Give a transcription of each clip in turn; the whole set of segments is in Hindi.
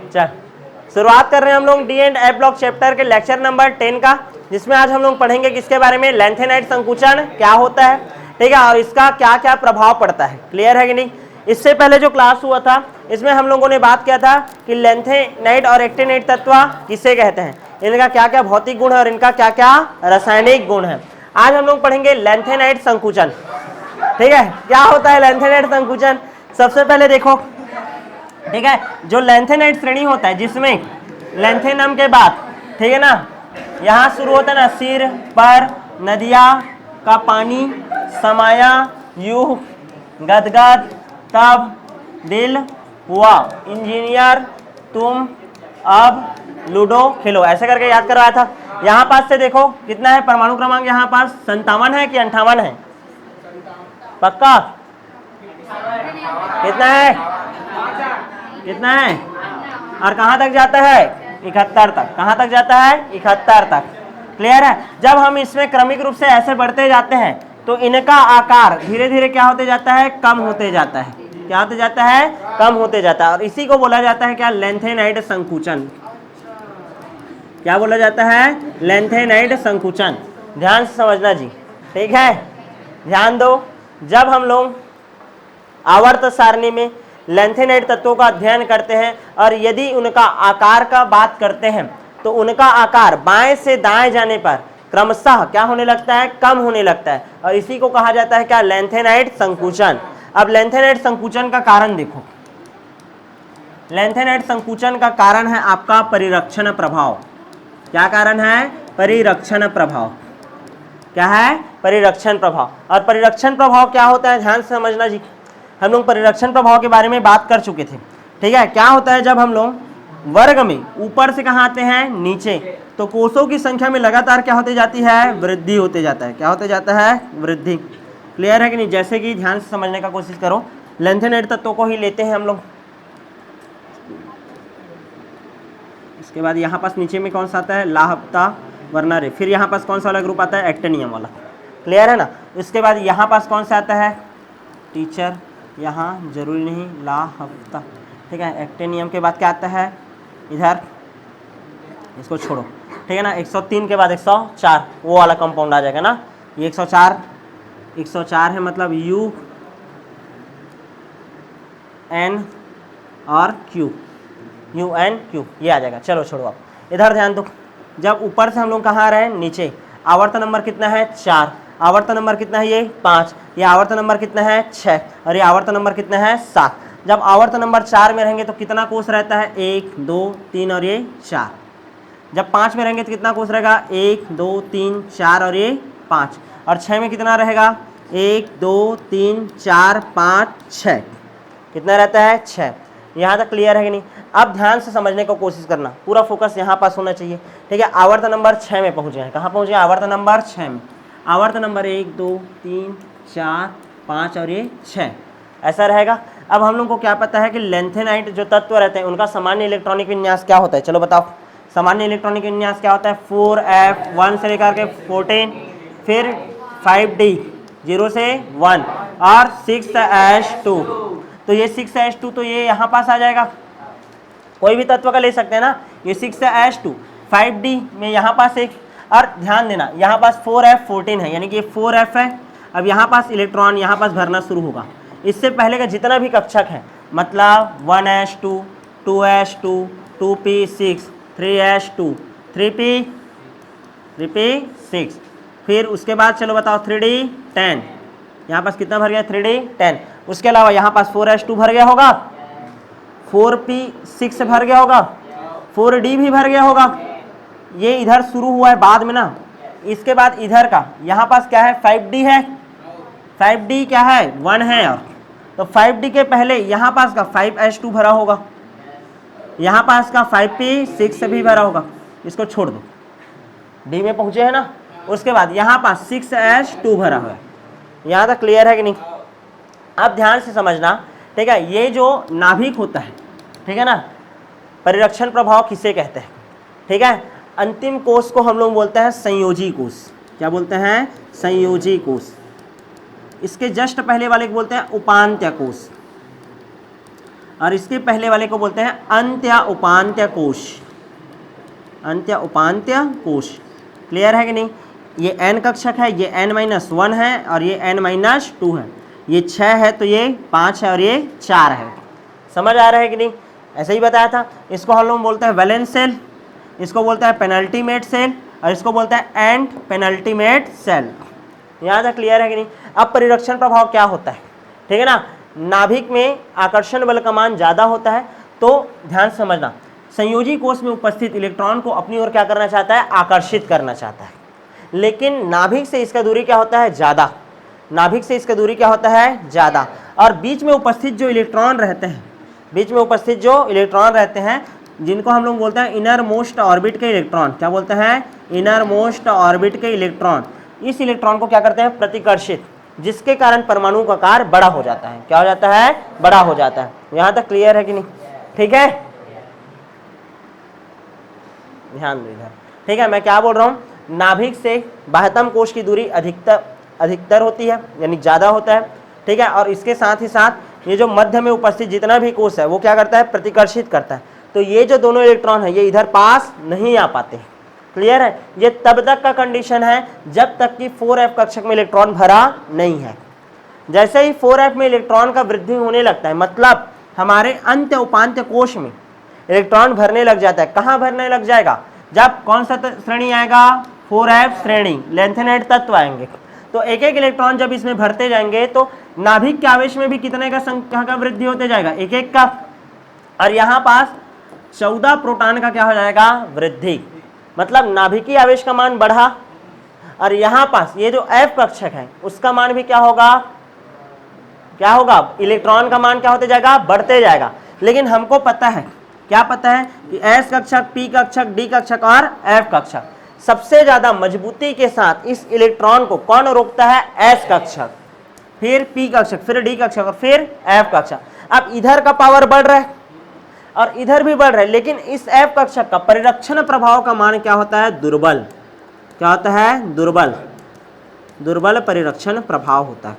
चल शुरुआत कर रहे हैं हम लोग D and A block chapter के लेक्चर नंबर 10 का, जिसमें आज हम लोग पढ़ेंगे किसके बारे में, लैंथेनाइट संकुचन क्या होता है, ठीक है, और इसका क्या क्या प्रभाव पड़ता है। क्लियर है कि नहीं। इससे पहले जो क्लास हुआ था इसमें हम लोगों ने बात किया था कि लैंथेनाइट और एक्टिनाइट तत्व किसे कहते हैं, इनका क्या क्या भौतिक गुण है और इनका क्या क्या रासायनिक गुण है। आज हम लोग पढ़ेंगे लैंथेनाइट संकुचन। ठीक है, क्या होता है लैंथेनाइट संकुचन। सबसे पहले देखो, ठीक है, जो लैंथेनाइट श्रेणी होता है जिसमें लैंथेनम के बाद, ठीक है ना, यहाँ शुरू होता है ना, सिर पर नदिया का पानी समाया यूं गदगद तब दिल हुआ इंजीनियर तुम अब लूडो खेलो, ऐसे करके याद करवाया था। यहाँ पास से देखो कितना है परमाणु क्रमांक, यहाँ पास 57 है कि 58 है, पक्का कितना है, कितना है, और कहाँ तक जाता है, 71 तक। कहाँ तक जाता है, 71 तक। क्लियर है। जब हम इसमें क्रमिक रूप से ऐसे बढ़ते जाते हैं तो इनका आकार धीरे धीरे क्या होते जाता है, कम होते जाता है। क्या होते जाता है, कम होते जाता है, और इसी को बोला जाता है क्या, लैंथेनाइट संकुचन। क्या बोला जाता है, लैंथेनाइट संकुचन। ध्यान से समझना जी, ठीक है, ध्यान दो। जब हम लोग आवर्त सारणी में लैंथेनाइट तत्वों का अध्ययन करते हैं और यदि उनका आकार का बात करते हैं तो उनका आकार बाएं से दाएं जाने पर क्रमशः क्या होने लगता है, कम होने लगता है, और इसी को कहा जाता है क्या, लैंथेनाइट संकुचन। अब लैंथेनाइट संकुचन का कारण देखो, लैंथेनाइट संकुचन का कारण है आपका परिरक्षण प्रभाव। क्या कारण है, परिरक्षण प्रभाव। क्या है, परिरक्षण प्रभाव। और परिरक्षण प्रभाव क्या होता है, ध्यान से समझना जी। हम लोग परिरक्षण प्रभाव के बारे में बात कर चुके थे, ठीक है। क्या होता है, जब हम लोग वर्ग में ऊपर से कहाँ आते हैं, नीचे, तो कोषों की संख्या में लगातार क्या होते जाती है, वृद्धि होते जाता है। क्या होते जाता है, वृद्धि। क्लियर है कि नहीं। जैसे कि ध्यान से समझने का कोशिश करो, लैंथेनाइट तत्वों को ही लेते हैं हम लोग। इसके बाद यहाँ पास नीचे में कौन सा आता है, लाहप्ता वर्नारे, फिर यहाँ पास कौन सा वाला ग्रुप आता है, एक्टिनियम वाला। क्लियर है ना। इसके बाद यहाँ पास कौन सा आता है, टीचर, यहाँ जरूरी नहीं, लाहप्ता, ठीक है। एक्टिनियम के बाद क्या आता है, इधर इसको छोड़ो, ठीक है ना। 103 के बाद 104 वो वाला कंपाउंड आ जाएगा ना। ये 104 है, मतलब यू एन और क्यू, यू एन क्यू, ये आ जाएगा। चलो छोड़ो, आप इधर ध्यान दो। जब ऊपर से हम लोग कहाँ आ रहे हैं, नीचे, आवर्त नंबर कितना है, 4, आवर्त नंबर कितना है, ये 5, ये आवर्त नंबर कितना है, 6, और ये आवर्त नंबर कितना है, 7। जब आवर्त नंबर 4 में रहेंगे तो कितना कोष रहता है, 1 2 3 और ये 4। जब 5 में रहेंगे तो कितना कोष रहेगा, 1 2 3 4 और ये 5, और 6 में कितना रहेगा, 1 2 3 4 5 6, कितना रहता है, 6। यहाँ तक क्लियर है कि नहीं। अब ध्यान से समझने की कोशिश करना, पूरा फोकस यहाँ पास होना चाहिए, ठीक है। आवर्त नंबर 6 में पहुँचे हैं, कहाँ पहुँचे, आवर्त नंबर 6 में। आवर्त नंबर 1 2 3 4 5 और ये 6 ऐसा रहेगा। अब हम लोग को क्या पता है कि लैंथेनाइट जो तत्व रहते हैं उनका सामान्य इलेक्ट्रॉनिक विन्यास क्या होता है, चलो बताओ। सामान्य इलेक्ट्रॉनिक विन्यास क्या होता है, 4f1 से लेकर के 14, फिर 5d 0 से 1 और 6s2। तो ये 6s2 तो ये यहाँ पास आ जाएगा, कोई भी तत्व का ले सकते हैं ना। ये 6s2, 5d में यहाँ पास एक, और ध्यान देना यहाँ पास 4f14 है, यानी कि 4f है। अब यहाँ पास इलेक्ट्रॉन यहाँ पास भरना शुरू होगा। इससे पहले का जितना भी कक्षक है, मतलब 1s2, 2s2, 2p6, 3s2, 3p6, फिर उसके बाद चलो बताओ 3d10, यहाँ पास कितना भर गया, 3d10। उसके अलावा यहाँ पास 4s2 भर गया होगा, 4p6 भर गया होगा, 4d भी भर गया होगा। ये इधर शुरू हुआ है बाद में ना। इसके बाद इधर का यहाँ पास क्या है, 5d है, 5d क्या है, 1 है, और तो 5d के पहले यहाँ पास का 5s2 भरा होगा, यहाँ पास का 5p6 भी भरा होगा। इसको छोड़ दो, d में पहुँचे है ना। उसके बाद यहाँ पास 6s2 भरा हुआ है। यहाँ तक क्लियर है कि नहीं। अब ध्यान से समझना, ठीक है। ये जो नाभिक होता है, ठीक है ना, परिरक्षण प्रभाव किसे कहते हैं, ठीक है। अंतिम कोष को हम लोग बोलते हैं संयोजी कोष। क्या बोलते हैं, संयोजी कोष। इसके जस्ट पहले वाले को बोलते हैं उपांत्य कोष। और इसके पहले वाले को बोलते हैं अंत्य उपांत्य कोश, अंत्य उपांत्य कोश। क्लियर है कि नहीं? ये n कक्षक है, ये n-1 है और ये n-2 है, ये 6 है तो ये 5 है और ये 4 है। समझ आ रहा है कि नहीं? ऐसे ही बताया था। इसको हम लोग बोलते हैं वैलेंस सेल, इसको बोलते हैं पेनल्टीमेट सेल और इसको बोलते हैं एंड पेनल्टीमेट सेल। यहाँ तक क्लियर है कि नहीं? अब परिरक्षण प्रभाव क्या होता है, ठीक है ना? नाभिक में आकर्षण बल का मान ज़्यादा होता है, तो ध्यान से समझना, संयोजी कोष में उपस्थित इलेक्ट्रॉन को अपनी ओर क्या करना चाहता है? आकर्षित करना चाहता है। लेकिन नाभिक से इसका दूरी क्या होता है? ज़्यादा। नाभिक से इसका दूरी क्या होता है? ज़्यादा। और बीच में उपस्थित जो इलेक्ट्रॉन रहते हैं, बीच में उपस्थित जो इलेक्ट्रॉन रहते हैं, जिनको हम लोग बोलते हैं इनर मोस्ट ऑर्बिट के इलेक्ट्रॉन, क्या बोलते हैं? इनर मोस्ट ऑर्बिट के इलेक्ट्रॉन। इस इलेक्ट्रॉन को क्या करते हैं? प्रतिकर्षित, जिसके कारण परमाणु का आकार बड़ा हो जाता है। क्या हो जाता है? बड़ा हो जाता है। यहाँ तक क्लियर है कि नहीं? ठीक है, ध्यान दो इधर। ठीक है, मैं क्या बोल रहा हूँ? नाभिक से बाह्यतम कोश की दूरी अधिकतर होती है, यानी ज़्यादा होता है। ठीक है, और इसके साथ ही साथ ये जो मध्य में उपस्थित जितना भी कोश है वो क्या करता है? प्रतिकर्षित करता है। तो ये जो दोनों इलेक्ट्रॉन है ये इधर पास नहीं आ पाते। क्लियर है? ये तब तक का कंडीशन है जब तक कि 4f कक्षक में इलेक्ट्रॉन भरा नहीं है। जैसे ही 4f में इलेक्ट्रॉन का वृद्धि होने लगता है, मतलब हमारे अंत्य उपांत्य कोश में इलेक्ट्रॉन भरने लग जाता है। कहाँ भरने लग जाएगा? जब कौन सा श्रेणी आएगा? 4f श्रेणी, लेंथेनाइड तत्व आएंगे। तो एक एक इलेक्ट्रॉन जब इसमें भरते जाएंगे तो नाभिक के आवेश में भी कितने का संख्या का वृद्धि होते जाएगा? एक एक का। और यहाँ पास 14 प्रोटॉन का क्या हो जाएगा? वृद्धि। मतलब नाभिकीय आवेश का मान बढ़ा और यहाँ पास ये जो f कक्षक है उसका मान भी क्या होगा? क्या होगा? इलेक्ट्रॉन का मान क्या होते जाएगा? बढ़ते जाएगा। लेकिन हमको पता है, क्या पता है? कि s कक्षक, p कक्षक, d कक्षक और f कक्षक, सबसे ज्यादा मजबूती के साथ इस इलेक्ट्रॉन को कौन रोकता है? s कक्षक, फिर p कक्षक, फिर d कक्षक और फिर f कक्षक। अब इधर का पावर बढ़ रहा है और इधर भी बढ़ रहा है, लेकिन इस f कक्षक का परिरक्षण प्रभाव का मान क्या होता है? दुर्बल। क्या होता है? दुर्बल। दुर्बल परिरक्षण प्रभाव होता है।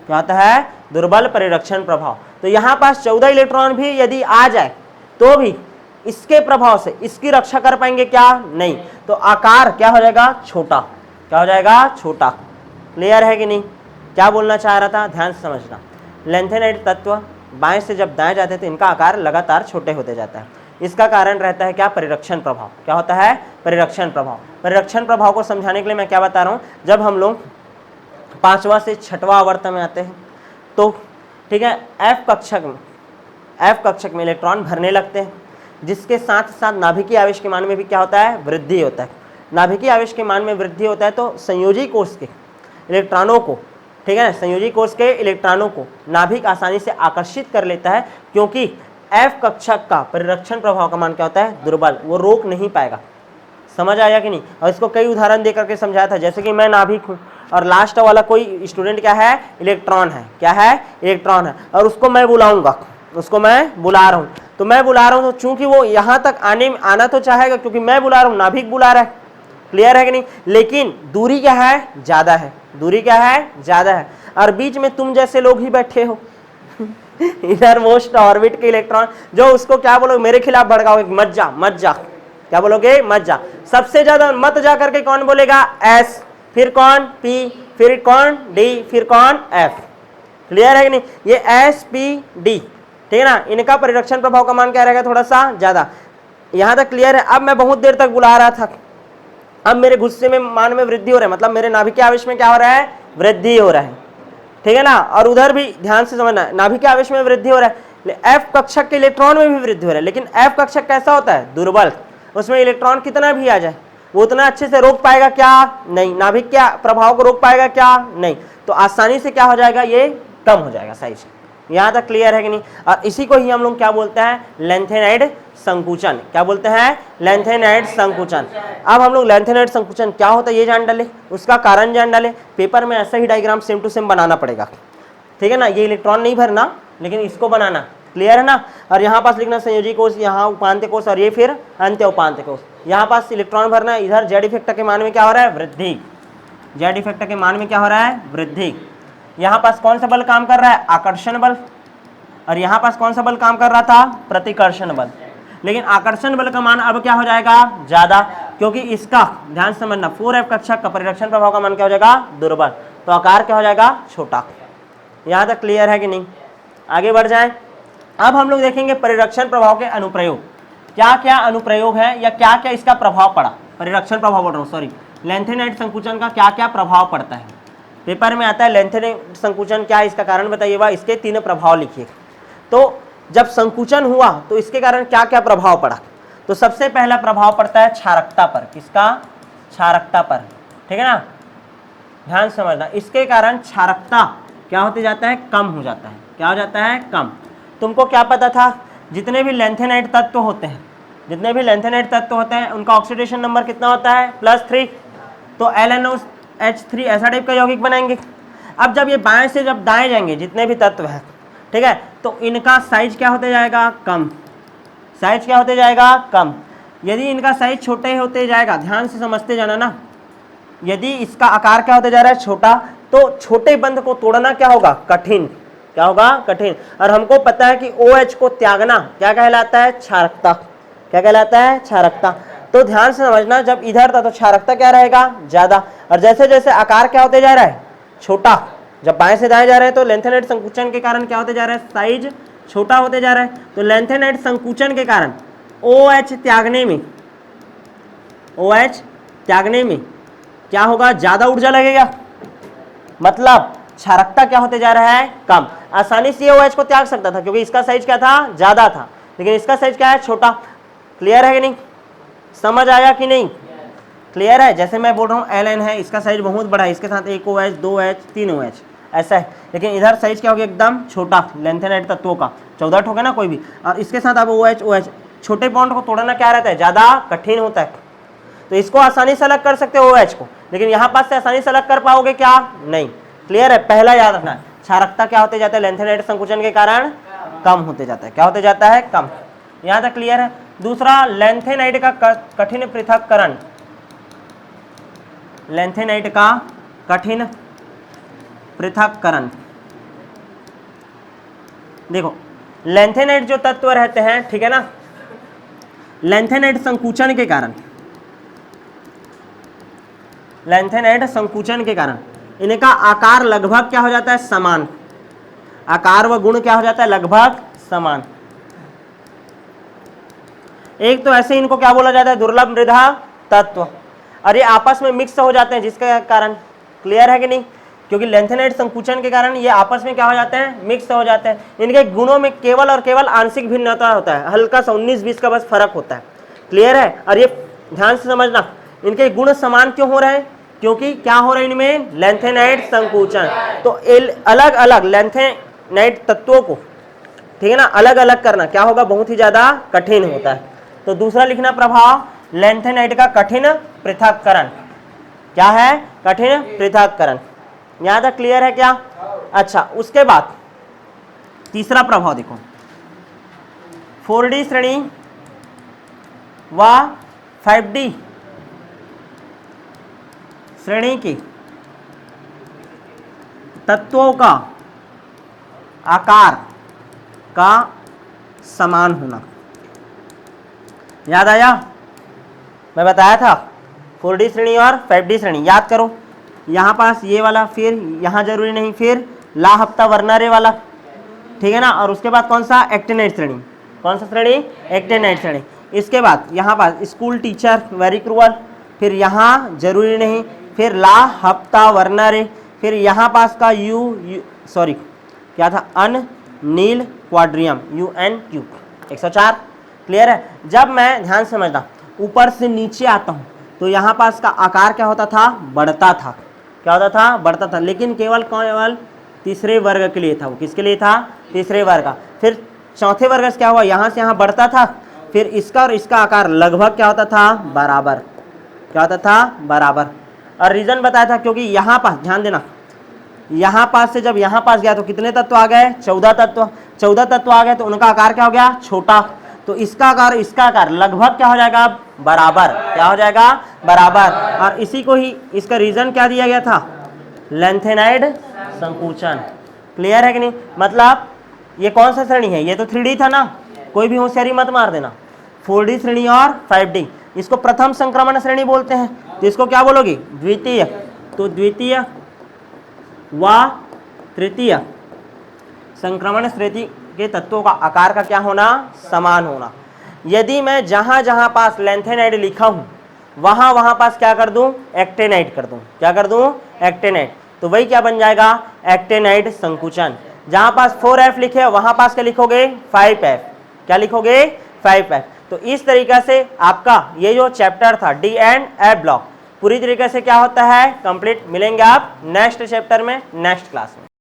क्या होता है? दुर्बल परिरक्षण प्रभाव। तो यहाँ पास 14 इलेक्ट्रॉन भी यदि आ जाए तो भी इसके प्रभाव से इसकी रक्षा कर पाएंगे क्या? नहीं। तो आकार क्या हो जाएगा? छोटा। क्या हो जाएगा? छोटा। क्लियर है कि नहीं? क्या बोलना चाह रहा था? ध्यान से समझना। लेंथेनाइड तत्व बाएं से जब दाएं जाते हैं तो इनका आकार लगातार छोटे होते जाता है। इसका कारण रहता है क्या? परिरक्षण प्रभाव। क्या होता है? परिरक्षण प्रभाव। परिरक्षण प्रभाव को समझाने के लिए मैं क्या बता रहा हूँ, जब हम लोग 5वां से 6वां आवर्त में आते हैं तो ठीक है, f कक्षक में इलेक्ट्रॉन भरने लगते हैं, जिसके साथ साथ नाभिकीय आवेश के मान में भी क्या होता है? वृद्धि होता है। नाभिकीय आवेश के मान में वृद्धि होता है तो संयोजी कोष के इलेक्ट्रॉनों को, ठीक है ना, संयोजी कोष के इलेक्ट्रॉनों को नाभिक आसानी से आकर्षित कर लेता है, क्योंकि f कक्षक का परिरक्षण प्रभाव का मान क्या होता है? दुर्बल। वो रोक नहीं पाएगा। समझ आया कि नहीं? और इसको कई उदाहरण दे करके समझाया था, जैसे कि मैं नाभिक हूँ और लास्ट वाला कोई स्टूडेंट क्या है? इलेक्ट्रॉन है। क्या है? इलेक्ट्रॉन है। और उसको मैं बुलाऊंगा, उसको मैं बुला रहा हूँ, तो मैं बुला रहा हूँ तो चूंकि वो यहाँ तक आना तो चाहेगा, क्योंकि मैं बुला रहा हूँ, नाभिक बुला रहा है। क्लियर है कि नहीं? लेकिन दूरी क्या है? ज़्यादा है। दूरी क्या है? ज़्यादा है। और बीच में तुम जैसे लोग ही बैठे हो इनर मोस्ट ऑर्बिट के इलेक्ट्रॉन, जो उसको क्या बोलोगे? मेरे खिलाफ भड़काओगे, मत जा मत जा। क्या बोलोगे? मत जा। सबसे ज्यादा मत जा करके कौन बोलेगा? S, फिर कौन? P, फिर कौन? D, फिर कौन? F। क्लियर है कि नहीं? ये S, P, D, ठीक है ना, इनका परिरक्षण प्रभाव का मान क्या रहेगा? थोड़ा सा ज्यादा। यहां तक क्लियर है? अब मैं बहुत देर तक बुला रहा था, अब मेरे गुस्से में मान में वृद्धि हो रहा है, मतलब मेरे नाभिकीय आवेश में क्या हो रहा है? वृद्धि हो रहा है। ठीक है ना? और उधर भी ध्यान से समझना, नाभिकीय आवेश में वृद्धि हो रहा है, f कक्षक के इलेक्ट्रॉन में भी वृद्धि हो रहा है। लेकिन f कक्षक कैसा होता है? दुर्बल। उसमें इलेक्ट्रॉन कितना भी आ जाए वो उतना अच्छे से रोक पाएगा क्या? नहीं। नाभिक के प्रभाव को रोक पाएगा क्या? नहीं। तो आसानी से क्या हो जाएगा? ये कम हो जाएगा साइज। यहाँ तक क्लियर है कि नहीं? और इसी को ही हम लोग क्या बोलते हैं? लेंथेनाइड संकुचन। क्या बोलते हैं? लेंथेनाइड संकुचन। अब हम लोग लेंथेनाइड संकुचन क्या होता है ये जान डाले, उसका कारण जान डाले। पेपर में ऐसा ही डायग्राम सेम टू सेम बनाना पड़ेगा, ठीक है ना? ये इलेक्ट्रॉन नहीं भरना, लेकिन इसको बनाना। क्लियर है ना? और यहाँ पास लिखना संयोजी कोष, यहाँ उपांत्य कोष और ये फिर अंत्य उपांत्य कोष। यहाँ पास इलेक्ट्रॉन भरना है। इधर जेड इफेक्ट के मान में क्या हो रहा है? वृद्धि। जेड इफेक्ट के मान में क्या हो रहा है? वृद्धि। यहाँ पास कौन सा बल काम कर रहा है? आकर्षण बल। और यहाँ पास कौन सा बल काम कर रहा था, प्रतिकर्षण बल। लेकिन आकर्षण बल का मान अब क्या हो जाएगा, ज्यादा, क्योंकि इसका ध्यान से समझना 4F कक्षक का परिरक्षण प्रभाव का मान क्या हो जाएगा, दुर्बल, तो आकार क्या हो जाएगा, छोटा। यहाँ तक क्लियर है कि नहीं, आगे बढ़ जाए। अब हम लोग देखेंगे परिरक्षण प्रभाव के अनुप्रयोग, क्या क्या अनुप्रयोग है या क्या क्या इसका प्रभाव पड़ा, परिरक्षण प्रभाव बोल रहा हूँ, सॉरी, लेंथेनाइट संकुचन का क्या क्या प्रभाव पड़ता है। पेपर में आता है लेंथेनाइट संकुचन क्या है, इसका कारण बताइए, वह इसके 3 प्रभाव लिखिए। तो जब संकुचन हुआ तो इसके कारण क्या क्या प्रभाव पड़ा, तो सबसे पहला प्रभाव पड़ता है क्षारकता पर, किसका, क्षारकता पर, ठीक है ना, ध्यान समझना, इसके कारण क्षारकता क्या होते जाता है, कम हो जाता है, क्या हो जाता है, कम। तुमको क्या पता था, जितने भी लेंथेनाइट तत्व होते हैं, जितने भी लेंथेनाइट तत्व होते हैं उनका ऑक्सीडेशन नंबर कितना होता है, +3, तो LNOH3 ऐसा टाइप का यौगिक बनाएंगे। अब जब ये बाएं से जब दाएं जाएंगे जितने भी तत्व हैं, ठीक है, तो इनका साइज क्या होते जाएगा, कम, साइज क्या होते जाएगा, कम। यदि इनका साइज छोटे होते जाएगा, ध्यान से समझते जाना ना, यदि इसका आकार क्या होते जा रहा है, छोटा, तो छोटे बंध को तोड़ना क्या होगा, कठिन, क्या होगा, कठिन। और हमको पता है कि OH को त्यागना क्या कहलाता है, क्षारकता, क्या कहलाता है, क्षारकता। तो ध्यान से समझना, जब इधर था तो क्षारकता क्या रहेगा, ज्यादा, और जैसे जैसे आकार क्या होते जा रहा है, छोटा, जब बाएं से दाएं जा रहे हैं तो लेंथेनाइट संकुचन के कारण क्या होते जा रहा है, साइज छोटा होते जा रहा है। तो लेंथेनाइट संकुचन के कारण OH त्यागने में, OH त्यागने में क्या होगा, ज्यादा ऊर्जा लगेगा, मतलब क्षारकता क्या होते जा रहा है, कम। आसानी से OH को त्याग सकता था क्योंकि इसका साइज क्या था, ज्यादा था, लेकिन इसका साइज क्या है, छोटा। क्लियर है कि नहीं, समझ आया कि नहीं, क्लियर है। जैसे मैं बोल रहा हूँ LN है, इसका साइज बहुत बड़ा है, इसके साथ 1 OH 2 OH 3 OH ऐसा है, लेकिन इधर साइज क्या हो गया, एकदम छोटा, लेंथेनाइट तत्वों का 14 ठोका ना कोई भी, और इसके साथ अब OH छोटे बॉन्ड को तोड़ना क्या रहता है, ज्यादा कठिन होता है। तो इसको आसानी से अलग कर सकते हो OH को, लेकिन यहाँ पास से आसानी से अलग कर पाओगे क्या, नहीं। क्लियर है, पहला याद रखना है, क्षारकता क्या होते जाता है, लेंथेनाइट संकुचन के कारण कम होते जाता है, क्या होते जाता है, कम। यहाँ तक क्लियर है। दूसरा, लेंथेनाइट का कठिन पृथक्करण, लेंथेनाइट का कठिन पृथक्करण। देखो लेंथेनाइट जो तत्व रहते हैं, ठीक है ना, लेंथेनाइट संकुचन के कारण, लेंथेनाइट संकुचन के कारण इनका आकार लगभग क्या हो जाता है, समान, आकार व गुण क्या हो जाता है, लगभग समान। एक तो ऐसे इनको क्या बोला जाता है, दुर्लभ मृदा तत्व, और ये आपस में मिक्स हो जाते हैं जिसके कारण, क्लियर है कि नहीं, क्योंकि लेंथेनाइट संकुचन के कारण ये आपस में क्या हो जाते हैं, मिक्स हो जाते हैं। इनके गुणों में केवल और केवल आंशिक भिन्नता होता है, हल्का सा 19-20 का बस फर्क होता है, क्लियर है। और ये ध्यान से समझना, इनके गुण समान क्यों हो रहे हैं, क्योंकि क्या हो रहा है इनमें, लेंथेनाइट संकुचन। तो अलग अलग लेंथेनाइट तत्वों को, ठीक है ना, अलग अलग करना क्या होगा, बहुत ही ज्यादा कठिन होता है। तो दूसरा लिखना प्रभाव, लेंथेनाइट का कठिन पृथक्करण, क्या है, कठिन पृथक्करण। यहां तक क्लियर है क्या। अच्छा, उसके बाद तीसरा प्रभाव देखो, 4D श्रेणी व 5D श्रेणी के तत्वों का आकार का समान होना। याद आया, मैं बताया था 4D श्रेणी और 5D श्रेणी, याद करो। यहाँ पास ये वाला, फिर यहाँ जरूरी नहीं, फिर ला हफ्ता वर्नारे वाला, ठीक है ना, और उसके बाद कौन सा, एक्टिनाइट श्रेणी, कौन सा श्रेणी, एक्टिनाइट श्रेणी। इसके बाद यहाँ पास स्कूल टीचर वेरी क्रूअल, फिर यहाँ जरूरी नहीं, फिर ला हफ्ता वर्नारे, फिर यहाँ पास का सॉरी क्या था, अन नील क्वाड्रियम UNQ 104। क्लियर है। जब मैं ध्यान समझना ऊपर से नीचे आता हूँ तो यहाँ पास का आकार क्या होता था, बढ़ता था, क्या होता था, बढ़ता था, लेकिन केवल तीसरे वर्ग के लिए था। वो किसके लिए था, तीसरे वर्ग का। फिर चौथे वर्ग से क्या हुआ, यहाँ से यहाँ बढ़ता था, फिर इसका और इसका आकार लगभग क्या होता था, बराबर, क्या होता था, बराबर। और रीजन बताया था क्योंकि यहाँ पास ध्यान देना, यहाँ पास से जब यहाँ पास गया तो कितने तत्व आ गए, 14 तत्व। 14 तत्व आ गए तो उनका आकार क्या हो गया, छोटा, तो इसका आकार लगभग क्या हो जाएगा, बराबर, क्या हो जाएगा, बराबर। और इसी को ही इसका रीजन क्या दिया गया था, लेंथेनाइट संकुचन। क्लियर है कि नहीं। मतलब ये कौन सा श्रेणी है, ये तो 3D था ना, कोई भी होशियारी मत मार देना। 4D श्रेणी और 5D, इसको प्रथम संक्रमण श्रेणी बोलते हैं, तो इसको क्या बोलोगे, द्वितीय। तो द्वितीय व तृतीय संक्रमण श्रेणी के तत्वों का आकार का क्या होना, समान होना। यदि मैं जहां जहां पास लैंथेनाइड लिखा हूं वहां वहां पास क्या कर दूं, एक्टेनाइड कर दूं, क्या कर दूं, एक्टेनाइड। तो वही क्या बन जाएगा, एक्टेनाइड संकुचन। जहां पास 4F लिखे वहां पास क्या लिखोगे, 5F, क्या लिखोगे, 5F। तो इस तरीके से आपका ये जो चैप्टर था डी एंड एफ ब्लॉक पूरी तरीके से क्या होता है, कंप्लीट। मिलेंगे आप नेक्स्ट चैप्टर में, नेक्स्ट क्लास में।